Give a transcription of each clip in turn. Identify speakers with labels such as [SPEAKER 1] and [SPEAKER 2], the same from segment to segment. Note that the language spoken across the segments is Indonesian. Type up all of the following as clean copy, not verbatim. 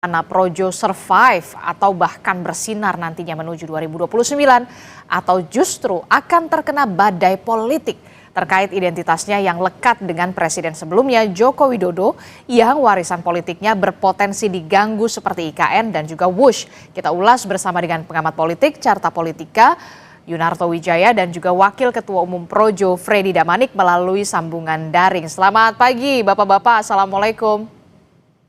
[SPEAKER 1] Mana Projo survive atau bahkan bersinar nantinya menuju 2029 atau justru akan terkena badai politik terkait identitasnya yang lekat dengan presiden sebelumnya Joko Widodo yang warisan politiknya berpotensi diganggu seperti IKN dan juga Wush. Kita ulas bersama dengan pengamat politik Carta Politika Yunarto Wijaya dan juga Wakil Ketua Umum Projo Freddy Damanik melalui sambungan daring. Selamat pagi Bapak-Bapak, Assalamualaikum.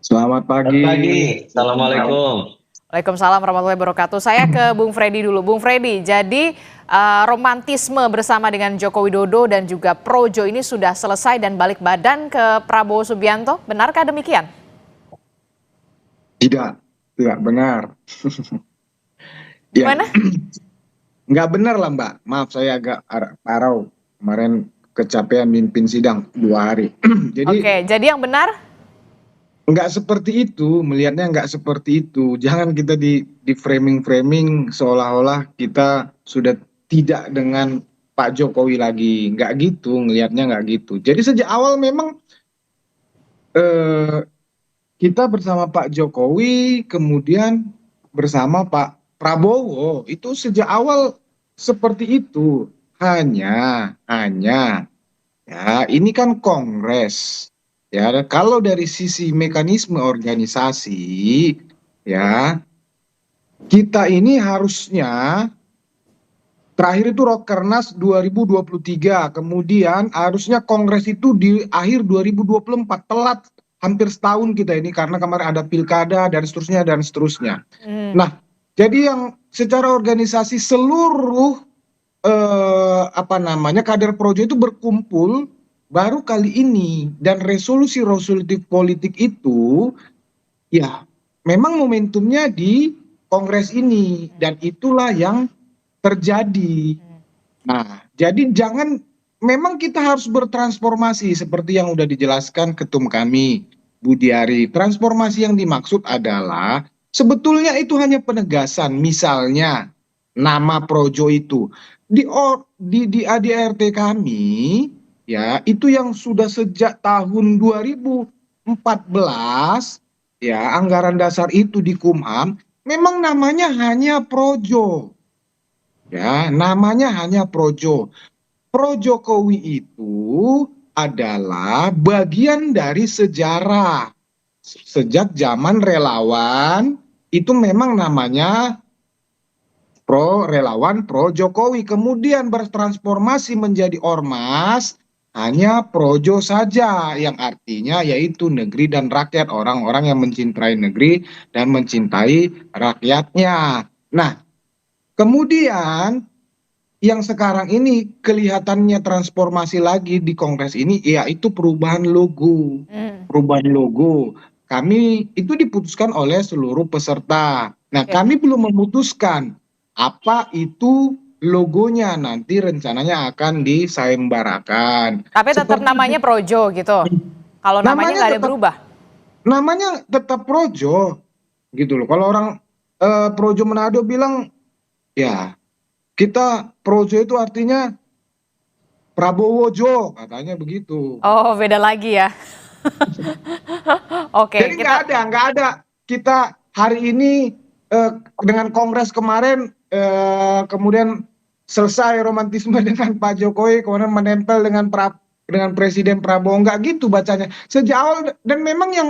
[SPEAKER 2] Selamat
[SPEAKER 3] Selamat
[SPEAKER 2] pagi.
[SPEAKER 3] pagi, Assalamualaikum.
[SPEAKER 1] Waalaikumsalam warahmatullahi wabarakatuh. Saya ke Bung Freddy dulu. Bung Freddy, jadi romantisme bersama dengan Joko Widodo dan juga Projo ini sudah selesai dan balik badan ke Prabowo Subianto. Benarkah demikian?
[SPEAKER 2] Tidak benar. Ya,
[SPEAKER 1] Gimana?
[SPEAKER 2] nggak benar lah Mbak. Maaf saya agak parau. Kemarin kecapean mimpin sidang 2 hari.
[SPEAKER 1] Oke, jadi yang benar?
[SPEAKER 2] Nggak seperti itu, melihatnya nggak seperti itu. Jangan kita di framing seolah-olah kita sudah tidak dengan Pak Jokowi lagi. Nggak gitu, ngelihatnya nggak gitu. Jadi sejak awal memang eh, kita bersama Pak Jokowi, kemudian bersama Pak Prabowo, itu sejak awal seperti itu. Hanya, ya ini kan Kongres. Ya, kalau dari sisi mekanisme organisasi, ya kita ini harusnya terakhir itu Rakernas 2023, kemudian harusnya Kongres itu di akhir 2024, telat hampir setahun kita ini karena kemarin ada pilkada dan seterusnya dan seterusnya. Nah, jadi yang secara organisasi seluruh kader Projo itu berkumpul baru kali ini, dan resolusi politik itu ya memang momentumnya di Kongres ini dan itulah yang terjadi. Nah, jadi memang kita harus bertransformasi seperti yang sudah dijelaskan ketum kami, Budiari. Transformasi yang dimaksud adalah sebetulnya itu hanya penegasan. Misalnya nama Projo itu di ADRT kami, ya itu yang sudah sejak tahun 2014, ya anggaran dasar itu di Kumham memang namanya hanya Projo. Ya, namanya hanya Projo. Pro Jokowi itu adalah bagian dari sejarah. Sejak zaman relawan itu memang namanya pro relawan pro Jokowi. Kemudian bertransformasi menjadi ormas hanya Projo saja, yang artinya yaitu negeri dan rakyat, orang-orang yang mencintai negeri dan mencintai rakyatnya. Nah, kemudian yang sekarang ini kelihatannya transformasi lagi di Kongres ini, yaitu perubahan logo. Perubahan logo. Kami itu diputuskan oleh seluruh peserta. Nah,
[SPEAKER 1] Oke.
[SPEAKER 2] kami belum memutuskan apa itu logonya. Nanti rencananya akan disayembarakan.
[SPEAKER 1] Tapi tetap namanya Projo gitu. Kalau namanya nggak ada berubah.
[SPEAKER 2] Namanya tetap Projo, gitu loh. Kalau orang Projo Manado bilang, ya kita Projo itu artinya Prabowo Jo, katanya begitu.
[SPEAKER 1] Oh, beda lagi ya. Oke,
[SPEAKER 2] Jadi nggak ada. Kita hari ini dengan Kongres kemarin, kemudian selesai romantisme dengan Pak Jokowi, kemudian menempel dengan Presiden Prabowo, nggak gitu bacanya. Sejak awal, dan memang yang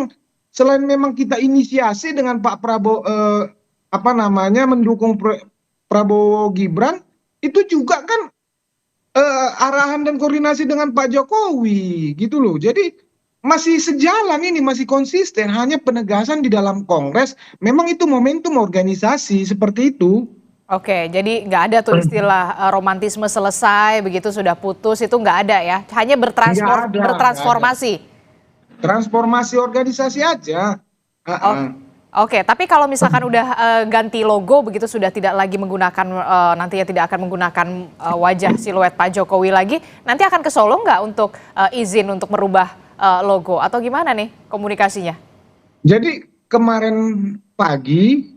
[SPEAKER 2] selain memang kita inisiasi dengan Pak Prabowo, mendukung Prabowo Gibran, itu juga kan arahan dan koordinasi dengan Pak Jokowi, gitu loh. Jadi masih sejalan ini, masih konsisten, hanya penegasan di dalam Kongres memang itu momentum organisasi seperti itu.
[SPEAKER 1] Oke, jadi nggak ada tuh istilah romantisme selesai, begitu sudah putus, itu nggak ada ya. Hanya
[SPEAKER 2] Nggak ada.
[SPEAKER 1] bertransformasi.
[SPEAKER 2] Transformasi organisasi aja.
[SPEAKER 1] Oh, oke, tapi kalau misalkan udah ganti logo begitu, sudah tidak lagi menggunakan, nantinya tidak akan menggunakan wajah siluet Pak Jokowi lagi, nanti akan ke Solo nggak untuk izin untuk merubah logo atau gimana nih komunikasinya?
[SPEAKER 2] Jadi kemarin pagi,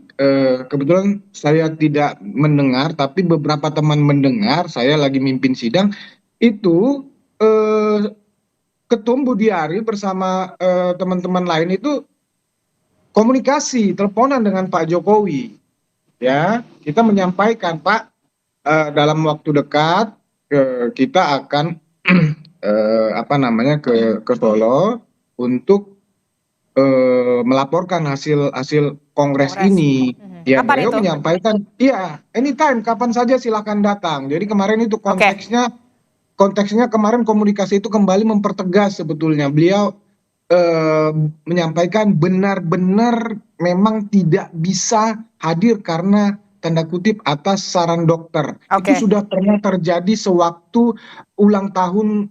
[SPEAKER 2] kebetulan saya tidak mendengar, tapi beberapa teman mendengar, saya lagi mimpin sidang, itu Ketum Budiari bersama teman-teman lain itu komunikasi teleponan dengan Pak Jokowi. Ya, kita menyampaikan Pak, dalam waktu dekat kita akan ke Solo untuk melaporkan hasil hasil kongres
[SPEAKER 1] Kongres.
[SPEAKER 2] ini. Ya,
[SPEAKER 1] Kapan
[SPEAKER 2] beliau
[SPEAKER 1] itu?
[SPEAKER 2] menyampaikan, iya, anytime, kapan saja silakan datang. Jadi kemarin itu
[SPEAKER 1] Oke.
[SPEAKER 2] konteksnya kemarin komunikasi itu kembali mempertegas sebetulnya. Beliau menyampaikan benar-benar memang tidak bisa hadir karena tanda kutip atas saran dokter.
[SPEAKER 1] Oke.
[SPEAKER 2] Itu sudah pernah terjadi sewaktu ulang tahun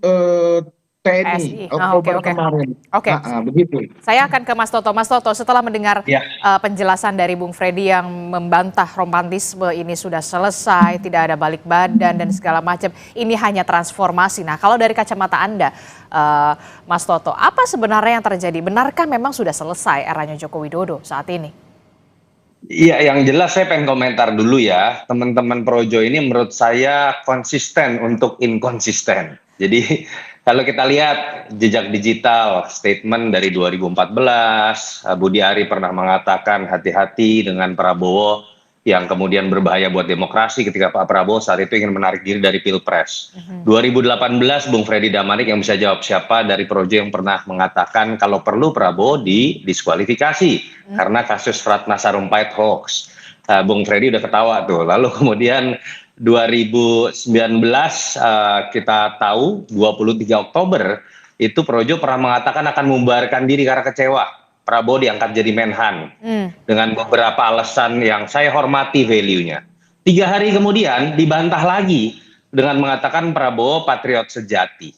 [SPEAKER 2] TNI
[SPEAKER 1] PSI. Ah, oke,
[SPEAKER 2] Oktober
[SPEAKER 1] oke.
[SPEAKER 2] kemarin.
[SPEAKER 1] Oke.
[SPEAKER 2] Begitu.
[SPEAKER 1] Saya akan ke Mas Toto. Mas Toto, setelah mendengar
[SPEAKER 3] Ya,
[SPEAKER 1] penjelasan dari Bung Freddy yang membantah romantisme ini sudah selesai, tidak ada balik badan dan segala macam, ini hanya transformasi. Nah, kalau dari kacamata Anda, Mas Toto, apa sebenarnya yang terjadi? Benarkah memang sudah selesai eranya Joko Widodo saat ini?
[SPEAKER 3] iya, yang jelas saya pengen komentar dulu ya. Teman-teman Projo ini menurut saya konsisten untuk inkonsisten. Jadi kalau kita lihat jejak digital statement dari 2014, Budi Ari pernah mengatakan hati-hati dengan Prabowo yang kemudian berbahaya buat demokrasi ketika Pak Prabowo saat itu ingin menarik diri dari Pilpres. 2018 Bung Freddy Damanik yang bisa jawab siapa dari Projo yang pernah mengatakan kalau perlu Prabowo didiskualifikasi karena kasus Ratna Sarumpait hoax. Bung Freddy udah ketawa tuh. Lalu kemudian 2019 kita tahu 23 Oktober itu Projo pernah mengatakan akan membubarkan diri karena kecewa Prabowo diangkat jadi Menhan dengan beberapa alasan yang saya hormati value-nya. 3 hari kemudian dibantah lagi dengan mengatakan Prabowo patriot sejati.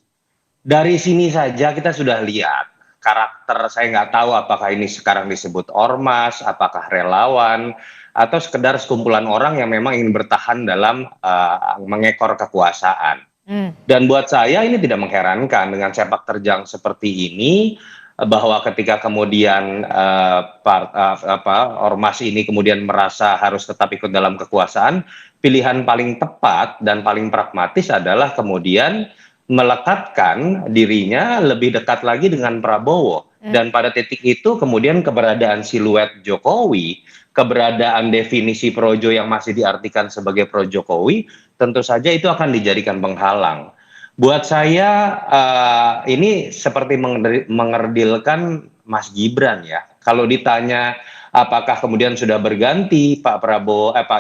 [SPEAKER 3] Dari sini saja kita sudah lihat karakter, saya nggak tahu apakah ini sekarang disebut ormas, apakah relawan, atau sekedar sekumpulan orang yang memang ingin bertahan dalam mengekor kekuasaan. Dan buat saya ini tidak mengherankan dengan sepak terjang seperti ini, bahwa ketika kemudian ormas ini kemudian merasa harus tetap ikut dalam kekuasaan, pilihan paling tepat dan paling pragmatis adalah kemudian melekatkan dirinya lebih dekat lagi dengan Prabowo. Dan pada titik itu kemudian keberadaan siluet Jokowi, keberadaan definisi Projo yang masih diartikan sebagai pro Jokowi, tentu saja itu akan dijadikan penghalang. Buat saya ini seperti mengerdilkan Mas Gibran ya. Kalau ditanya apakah kemudian sudah berganti Pak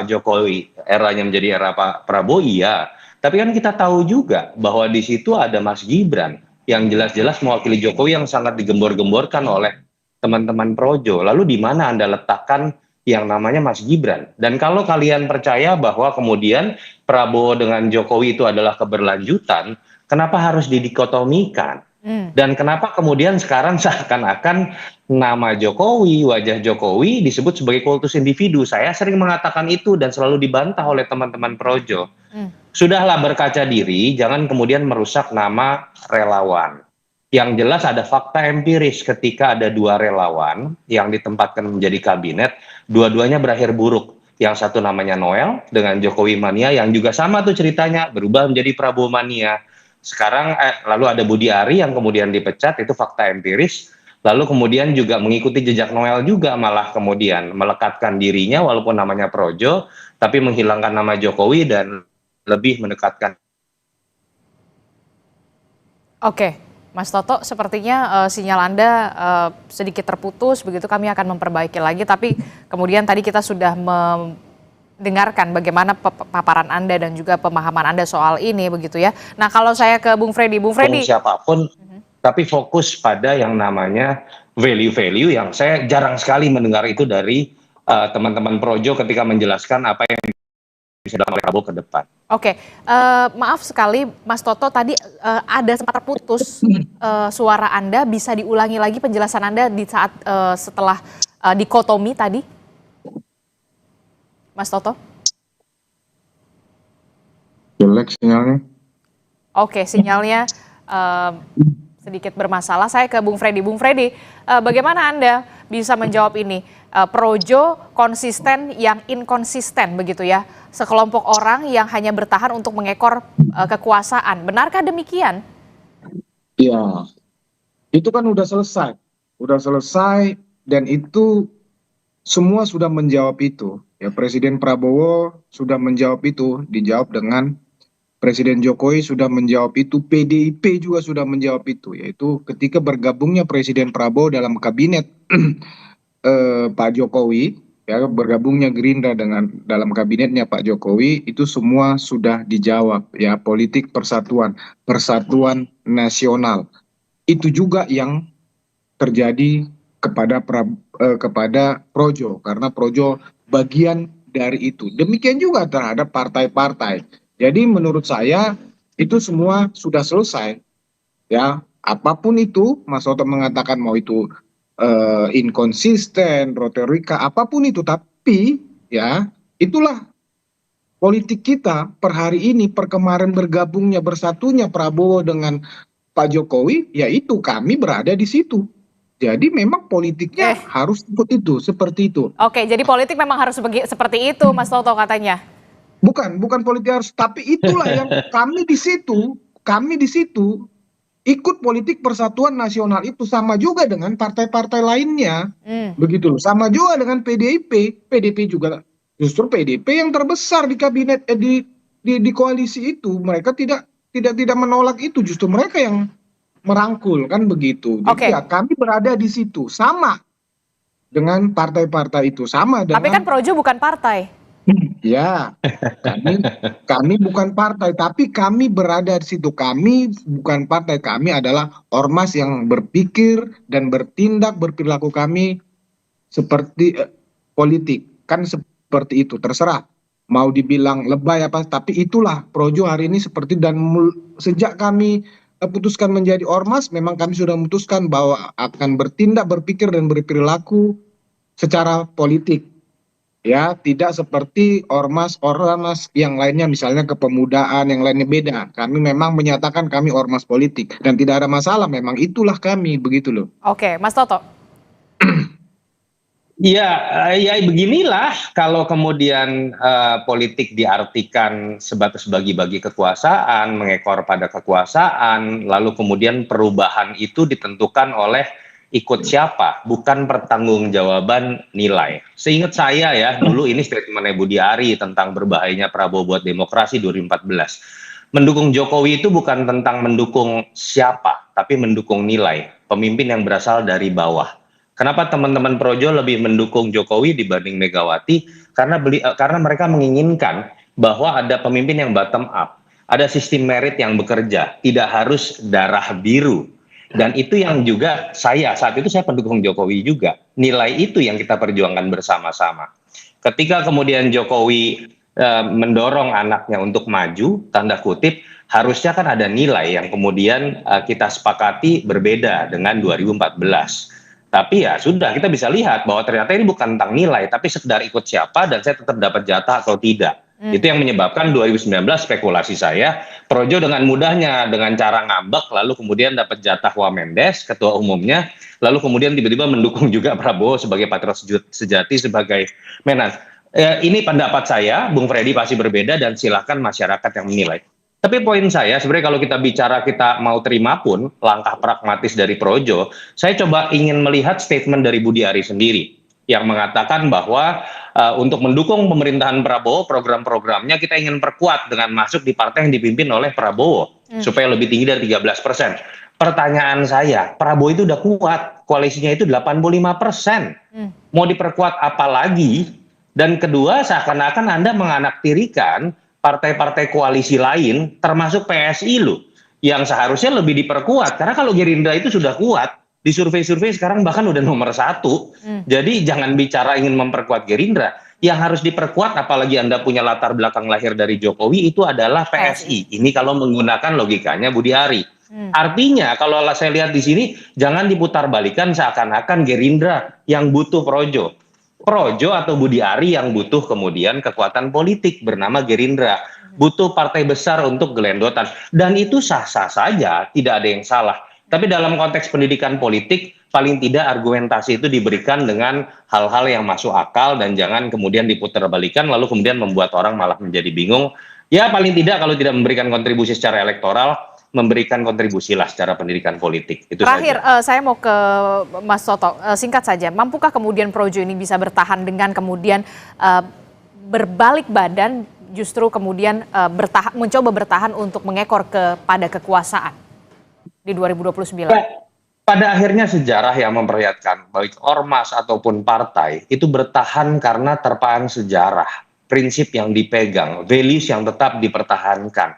[SPEAKER 3] Jokowi eranya menjadi era Pak Prabowo, iya. Tapi kan kita tahu juga bahwa di situ ada Mas Gibran yang jelas-jelas mewakili Jokowi yang sangat digembor-gemborkan oleh teman-teman Projo. Lalu di mana Anda letakkan yang namanya Mas Gibran? Dan kalau kalian percaya bahwa kemudian Prabowo dengan Jokowi itu adalah keberlanjutan, kenapa harus didikotomikan? Dan kenapa kemudian sekarang seakan-akan nama Jokowi, wajah Jokowi disebut sebagai kultus individu? Saya sering mengatakan itu dan selalu dibantah oleh teman-teman Projo. Sudahlah berkaca diri, jangan kemudian merusak nama relawan. Yang jelas ada fakta empiris ketika ada 2 relawan yang ditempatkan menjadi kabinet, dua-duanya berakhir buruk. Yang satu namanya Noel dengan Jokowi mania yang juga sama tuh ceritanya berubah menjadi Prabowo mania. Sekarang lalu ada Budi Ari yang kemudian dipecat, itu fakta empiris. Lalu kemudian juga mengikuti jejak Noel juga, malah kemudian melekatkan dirinya walaupun namanya Projo, tapi menghilangkan nama Jokowi dan lebih mendekatkan.
[SPEAKER 1] Oke, Mas Toto, sepertinya sinyal Anda sedikit terputus, begitu kami akan memperbaiki lagi. Tapi kemudian tadi kita sudah mendengarkan bagaimana paparan Anda dan juga pemahaman Anda soal ini, begitu ya. Nah, kalau saya ke Bung Freddy,
[SPEAKER 3] Siapapun, tapi fokus pada yang namanya value-value yang saya jarang sekali mendengar itu dari teman-teman Projo ketika menjelaskan apa yang bisa dilakukan oleh Prabowo ke depan.
[SPEAKER 1] Oke, maaf sekali Mas Toto, tadi ada sempat terputus suara Anda, bisa diulangi lagi penjelasan Anda di saat setelah dikotomi tadi? Mas Toto?
[SPEAKER 2] Jelek sinyalnya.
[SPEAKER 1] Oke, sinyalnya sedikit bermasalah. Saya ke Bung Freddy. Bung Freddy, bagaimana Anda bisa menjawab ini? Projo konsisten yang inkonsisten begitu ya. Sekelompok orang yang hanya bertahan untuk mengekor kekuasaan. Benarkah demikian?
[SPEAKER 2] Ya, itu kan udah selesai dan itu semua sudah menjawab itu. Ya, Presiden Prabowo sudah menjawab itu, dijawab dengan Presiden Jokowi sudah menjawab itu, PDIP juga sudah menjawab itu, yaitu ketika bergabungnya Presiden Prabowo dalam kabinet Pak Jokowi, ya bergabungnya Gerindra dengan dalam kabinetnya Pak Jokowi, itu semua sudah dijawab, ya politik persatuan, persatuan nasional. Itu juga yang terjadi kepada Projo, karena Projo bagian dari itu. Demikian juga terhadap partai-partai. Jadi menurut saya itu semua sudah selesai, ya. Apapun itu, Mas Soto mengatakan mau itu inkonsisten, retorika, apapun itu, tapi ya itulah politik kita per hari ini, per kemarin bergabungnya bersatunya Prabowo dengan Pak Jokowi, yaitu kami berada di situ. Jadi memang politiknya
[SPEAKER 1] Eh,
[SPEAKER 2] harus ikut itu, seperti itu.
[SPEAKER 1] oke, jadi politik memang harus seperti itu, Mas Toto katanya.
[SPEAKER 2] Bukan politik harus, tapi itulah yang kami di situ ikut politik persatuan nasional itu sama juga dengan partai-partai lainnya.
[SPEAKER 1] Hmm.
[SPEAKER 2] Begitu loh. Sama juga dengan PDIP. PDIP juga, justru PDIP yang terbesar di kabinet di koalisi itu. Mereka tidak menolak itu, justru mereka yang merangkul, kan begitu. Jadi
[SPEAKER 1] Oke,
[SPEAKER 2] ya kami berada di situ sama dengan partai-partai itu, sama
[SPEAKER 1] tapi kan
[SPEAKER 2] dengan
[SPEAKER 1] Projo bukan partai.
[SPEAKER 2] ya, kami bukan partai, tapi kami berada di situ. Kami bukan partai, kami adalah ormas yang berpikir dan bertindak, berperilaku kami seperti politik. Kan seperti itu, terserah. Mau dibilang lebay apa, tapi itulah Projo hari ini seperti, dan sejak kami putuskan menjadi ormas, memang kami sudah memutuskan bahwa akan bertindak, berpikir, dan berperilaku secara politik. Ya, tidak seperti ormas-ormas yang lainnya, misalnya kepemudaan, yang lainnya beda. Kami memang menyatakan kami ormas politik dan tidak ada masalah, memang itulah kami, begitu loh.
[SPEAKER 1] Oke, Mas Toto.
[SPEAKER 3] Ya, ya beginilah kalau kemudian politik diartikan sebatas bagi-bagi kekuasaan, mengekor pada kekuasaan, lalu kemudian perubahan itu ditentukan oleh ikut siapa, bukan pertanggungjawaban nilai. Seingat saya ya, dulu ini statementnya Budi Ari tentang berbahayanya Prabowo buat demokrasi 2014. Mendukung Jokowi itu bukan tentang mendukung siapa, tapi mendukung nilai, pemimpin yang berasal dari bawah. Kenapa teman-teman Projo lebih mendukung Jokowi dibanding Megawati? Karena mereka menginginkan bahwa ada pemimpin yang bottom up, ada sistem merit yang bekerja, tidak harus darah biru. Dan itu yang juga saat itu saya pendukung Jokowi juga. Nilai itu yang kita perjuangkan bersama-sama. Ketika kemudian Jokowi mendorong anaknya untuk maju, tanda kutip, harusnya kan ada nilai yang kemudian kita sepakati berbeda dengan 2014. Tapi ya sudah, kita bisa lihat bahwa ternyata ini bukan tentang nilai, tapi sekedar ikut siapa dan saya tetap dapat jatah atau tidak. Itu yang menyebabkan 2019 spekulasi saya, Projo dengan mudahnya, dengan cara ngambek, lalu kemudian dapat jatah Wamendes, ketua umumnya, lalu kemudian tiba-tiba mendukung juga Prabowo sebagai patriot sejati, sebagai Menas. Ini pendapat saya, Bung Freddy pasti berbeda dan silakan masyarakat yang menilai. Tapi poin saya sebenarnya kalau kita bicara kita mau terima pun langkah pragmatis dari Projo, saya coba ingin melihat statement dari Budi Ari sendiri yang mengatakan bahwa untuk mendukung pemerintahan Prabowo, program-programnya kita ingin perkuat dengan masuk di partai yang dipimpin oleh Prabowo supaya lebih tinggi dari 13%. Pertanyaan saya, Prabowo itu udah kuat, koalisinya itu 85%. Mau diperkuat apa lagi? Dan kedua, seakan-akan Anda menganaktirikan partai-partai koalisi lain, termasuk PSI loh, yang seharusnya lebih diperkuat. Karena kalau Gerindra itu sudah kuat, di survei-survei sekarang bahkan udah nomor 1. Jadi jangan bicara ingin memperkuat Gerindra. Yang harus diperkuat, apalagi Anda punya latar belakang lahir dari Jokowi, itu adalah PSI. Ini kalau menggunakan logikanya Budi Ari. Artinya kalau saya lihat di sini, jangan diputar balikan seakan-akan Gerindra yang butuh Projo. Projo atau Budi Ari yang butuh kemudian kekuatan politik bernama Gerindra, butuh partai besar untuk gelendotan, dan itu sah-sah saja, tidak ada yang salah. Tapi dalam konteks pendidikan politik, paling tidak argumentasi itu diberikan dengan hal-hal yang masuk akal dan jangan kemudian diputar balikan lalu kemudian membuat orang malah menjadi bingung. Ya paling tidak kalau tidak memberikan kontribusi secara elektoral, memberikan kontribusi lah secara pendidikan politik. Itu
[SPEAKER 1] Terakhir,
[SPEAKER 3] saja.
[SPEAKER 1] saya mau ke Mas Toto, singkat saja, mampukah kemudian Projo ini bisa bertahan dengan kemudian berbalik badan, justru kemudian mencoba bertahan untuk mengekor kepada kekuasaan di 2029?
[SPEAKER 3] Pada akhirnya sejarah yang memperlihatkan baik ormas ataupun partai itu bertahan karena terpaan sejarah, prinsip yang dipegang, values yang tetap dipertahankan,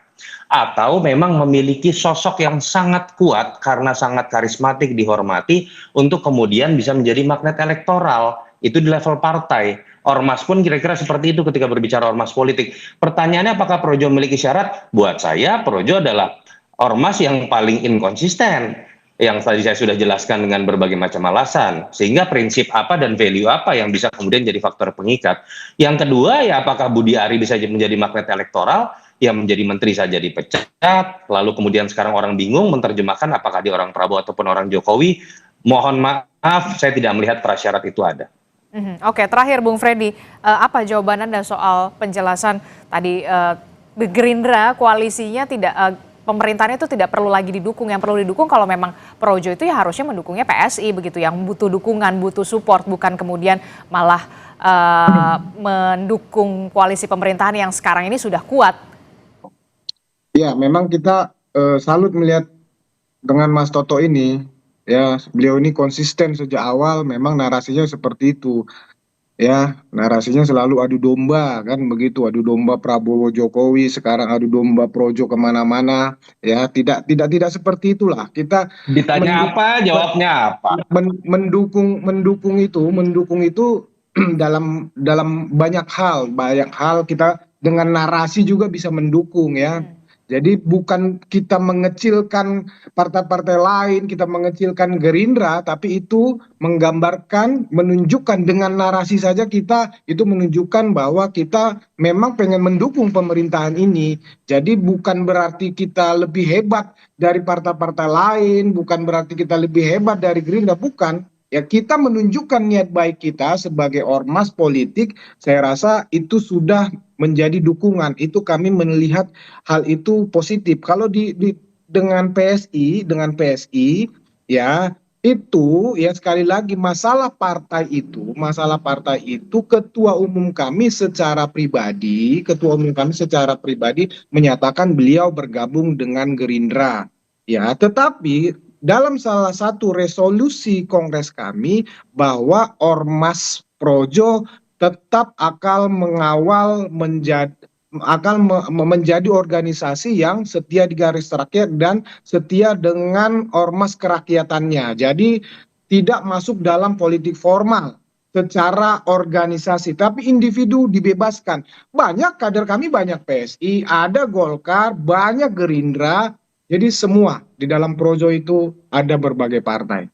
[SPEAKER 3] atau memang memiliki sosok yang sangat kuat karena sangat karismatik, dihormati untuk kemudian bisa menjadi magnet elektoral. Itu di level partai. Ormas pun kira-kira seperti itu ketika berbicara ormas politik. Pertanyaannya apakah Projo memiliki syarat? Buat saya Projo adalah ormas yang paling inkonsisten, yang tadi saya sudah jelaskan dengan berbagai macam alasan, sehingga prinsip apa dan value apa yang bisa kemudian jadi faktor pengikat. Yang kedua, ya apakah Budi Ari bisa menjadi magnet elektoral, yang menjadi menteri saja dipecat, lalu kemudian sekarang orang bingung menerjemahkan apakah dia orang Prabowo ataupun orang Jokowi. Mohon maaf, saya tidak melihat prasyarat itu ada.
[SPEAKER 1] Oke, terakhir Bung Freddy, apa jawaban Anda soal penjelasan tadi Gerindra koalisinya tidak pemerintahnya itu tidak perlu lagi didukung, yang perlu didukung kalau memang Projo itu ya harusnya mendukungnya PSI begitu, yang butuh dukungan, butuh support, bukan kemudian malah mendukung koalisi pemerintahan yang sekarang ini sudah kuat.
[SPEAKER 2] Ya, memang kita salut melihat dengan Mas Toto ini, ya beliau ini konsisten sejak awal, memang narasinya seperti itu. Ya, narasinya selalu adu domba kan begitu, adu domba Prabowo Jokowi, sekarang adu domba Projo kemana-mana. Ya, tidak seperti itulah. Kita
[SPEAKER 3] Ditanya apa, jawabnya apa.
[SPEAKER 2] mendukung itu dalam banyak hal kita dengan narasi juga bisa mendukung ya. Jadi bukan kita mengecilkan partai-partai lain, kita mengecilkan Gerindra, tapi itu menggambarkan, menunjukkan dengan narasi saja kita itu menunjukkan bahwa kita memang pengen mendukung pemerintahan ini. Jadi bukan berarti kita lebih hebat dari partai-partai lain, bukan berarti kita lebih hebat dari Gerindra, bukan. Ya kita menunjukkan niat baik kita sebagai ormas politik, saya rasa itu sudah menjadi dukungan. Itu kami melihat hal itu positif. Kalau dengan PSI ya itu ya sekali lagi masalah partai itu ketua umum kami secara pribadi menyatakan beliau bergabung dengan Gerindra. Ya, tetapi dalam salah satu resolusi kongres kami bahwa Ormas Projo tetap akan menjadi organisasi yang setia di garis rakyat dan setia dengan ormas kerakyatannya. Jadi tidak masuk dalam politik formal secara organisasi, tapi individu dibebaskan. Banyak kader kami, banyak PSI, ada Golkar, banyak Gerindra. Jadi semua di dalam Projo itu ada berbagai partai.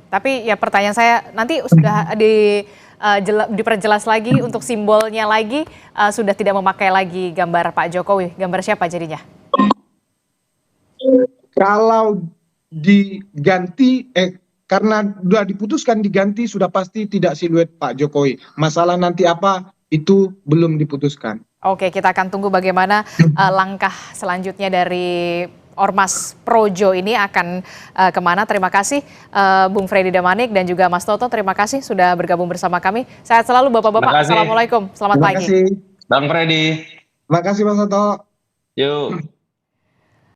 [SPEAKER 1] Tapi ya pertanyaan saya nanti sudah diperjelas lagi untuk simbolnya lagi, sudah tidak memakai lagi gambar Pak Jokowi. Gambar siapa jadinya?
[SPEAKER 2] Kalau diganti, karena sudah diputuskan diganti, sudah pasti tidak siluet Pak Jokowi. Masalah nanti apa itu belum diputuskan.
[SPEAKER 1] Oke, kita akan tunggu bagaimana langkah selanjutnya dari Ormas Projo ini akan kemana. Terima kasih Bung Freddy Damanik dan juga Mas Toto, terima kasih sudah bergabung bersama kami. Sehat selalu Bapak-Bapak, Assalamualaikum, selamat pagi.
[SPEAKER 3] Bang Freddy.
[SPEAKER 2] Terima kasih Mas Toto.
[SPEAKER 3] Yuk.